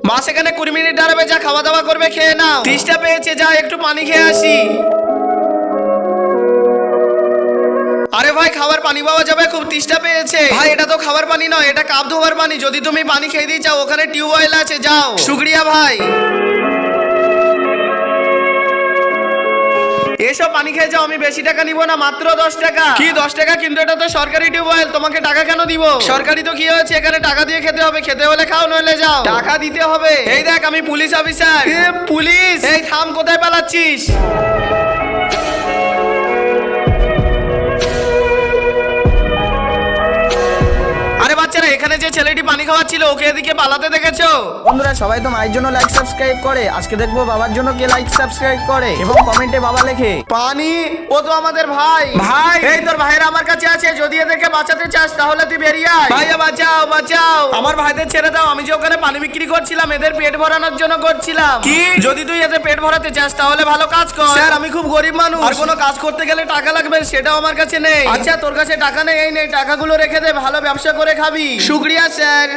মা সেখানে 20 মিনিট দাঁড়াবে, যা খাওয়া দাওয়া করবে খেয়ে নাও। তৃষ্ণা পেয়েছে, যা একটু পানি খেয়ে আসি। আরে ভাই, খাবার পানি পাওয়া যাবে? খুব তৃষ্ণা পেয়েছে। ভাই এটা তো খাবার পানি নয়, এটা কাপ ধোয়ার পানি। যদি তুমি পানি খেয়ে দিয়ে চাও, ওখানে টিউবওয়েল আছে, যাও। শুক্রিয়া ভাই। এসব পানি খেয়ে যাও, আমি বেশি টাকা নিব না, মাত্র 10 টাকা। কি 10 টাকা? কিন্তু এটা তো সরকারি টিউবওয়েল, তোমাকে টাকা কেন দিব? সরকারি তো কি হয়েছে, এখানে টাকা দিয়ে খেতে হবে। খেতে হলে খাও, নইলে যাও। টাকা দিতে হবে। এই দেখ, আমি পুলিশ অফিসার। পুলিশ? এই থাম, কোথায় পালাচ্ছিস? আরে বাচ্চারা, এখানে যে ছেলেটি পানি খাওয়াচ্ছিল, ওকে এদিকে পালাতে দেখেছো? বন্ধুরা সবাই তো মায়ের জন্য লাইক সাবস্ক্রাইব করে, আজকে দেখবো বাবার জন্য কে লাইক সাবস্ক্রাইব করে এবং কমেন্টে বাবা লেখে। পানি? ও তো আমাদের ভাই। ভাই? এই তোর ভাইরা আমার কাছে আছে, যদি এদেরকে বাঁচাতে চাস তাহলে তুই বেরিয়ে আয়। ভাইয়া বাঁচাও, বাঁচাও আমার ভাইদের, ছেড়ে দাও। আমি যে ওখানে পানি বিক্রি করছিলাম, এদের পেট ভরানোর জন্য করছিলাম। কি? যদি তুই এদের পেট ভরাতে চাস তাহলে ভালো কাজ কর। স্যার, আমি খুব গরিব মানুষ, আর কোনো কাজ করতে গেলে টাকা লাগবে, সেটাও আমার কাছে নেই। আচ্ছা, তোর কাছে টাকা নেই, এই নেই টাকাগুলো, রেখে দে, ভালো ব্যবসা করে খাবি। শুক্রিয়া স্যার।